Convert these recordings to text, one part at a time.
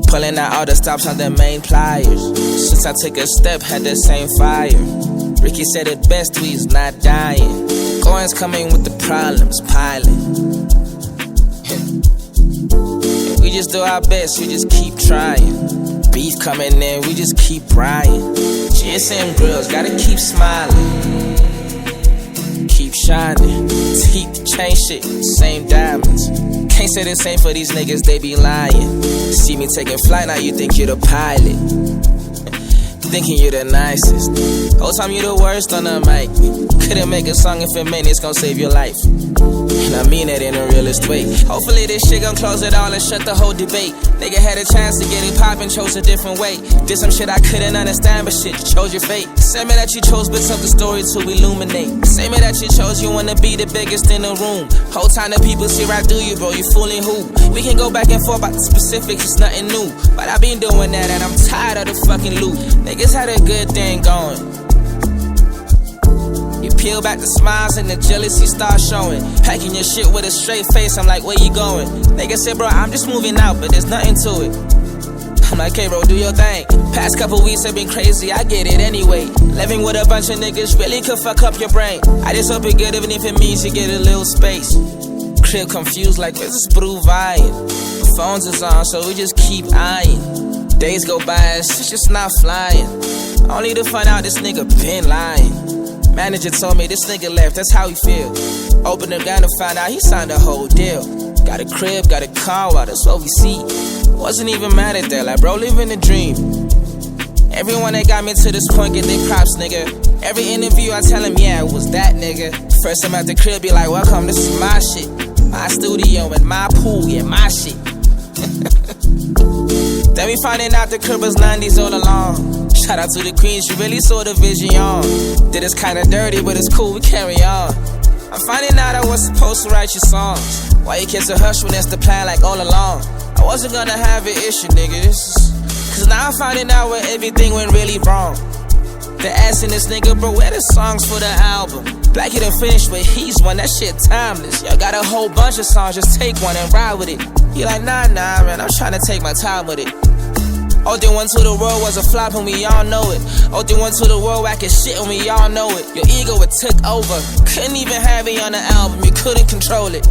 Pulling out all the stops on the main pliers. Since I took a step, had the same fire. Ricky said it best, we's not dying. Goings coming with the problems, piling. We just do our best, we just keep trying. Beef coming in, we just keep brying. GSM grills, gotta keep smiling. Keep shining. Teeth, chain shit, same diamonds. Can't say the same for these niggas, they be lying. See me taking flight, now you think you're the pilot. Thinking you're the nicest. Whole time you the worst on the mic. Couldn't make a song if it meant it's gon' save your life. And I mean it in the realest way. Hopefully this shit gon' close it all and shut the whole debate. Nigga had a chance to get it poppin', chose a different way. Did some shit I couldn't understand, but shit, you chose your fate. Say me that you chose bits of the story to illuminate. Say me that you chose you wanna be the biggest in the room. Whole time the people see right through you, bro, you fooling who? We can go back and forth about the specifics, it's nothing new. But I been doing that and I'm tired of the fucking loop. Niggas had a good thing going. You peel back the smiles and the jealousy starts showing. Packing your shit with a straight face, I'm like, where you going? Nigga said, bro, I'm just moving out, but there's nothing to it. I'm like, hey bro, do your thing. Past couple weeks have been crazy, I get it anyway. Living with a bunch of niggas really could fuck up your brain. I just hope it good even if it means you get a little space. Crib confused like, where's this blue vibe? Phones is on, so we just keep eyeing. Days go by, it's just not flying. Only to find out this nigga been lying. Manager told me this nigga left, that's how he feel. Opened the gun to find out he signed a whole deal. Got a crib, got a car, well, that's what we see. Wasn't even mad at that, like bro, living a dream. Everyone that got me to this point get their props, nigga. Every interview I tell him, yeah, it was that nigga. First time at the crib, be like, welcome, this is my shit. My studio and my pool, yeah, my shit. Then we finding out the crib was 90s all along. Shout out to the queen, she really saw the vision on. Did it's kinda dirty, but it's cool, we carry on. I'm finding out I was supposed to write your songs. Why you kiss a hush when that's the plan like all along? I wasn't gonna have an issue, nigga, cause now I'm finding out where everything went really wrong. They're asking this nigga, bro, where the songs for the album? Blxckie done finished, but he's one, that shit timeless. Y'all got a whole bunch of songs, just take one and ride with it. He like, nah, man, I'm trying to take my time with it. All-Thing One to the world was a flop and we all know it. All-Thing One to the world whacking shit and we all know it. Your ego, it took over. Couldn't even have it on the album, you couldn't control it.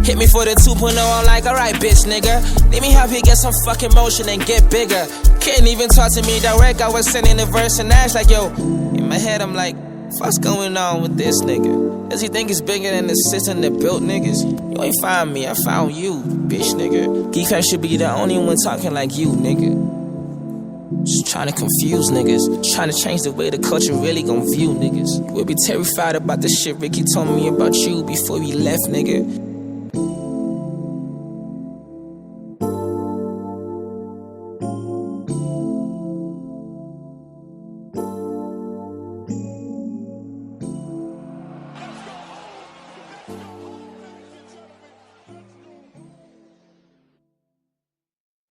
Hit me for the 2.0, I'm like, alright bitch nigga. Let me help you get some fucking motion and get bigger. Couldn't even talk to me direct, I was sending the verse and Ash like, yo. In my head I'm like, what's going on with this nigga? Does he think he's bigger than the system that built niggas? You ain't find me, I found you, bitch nigga. Geekhead should be the only one talking like you, nigga. Just trying to confuse niggas. Trying to change the way the culture really gon' view niggas. We'll be terrified about the shit Ricky told me about you before he left, nigga.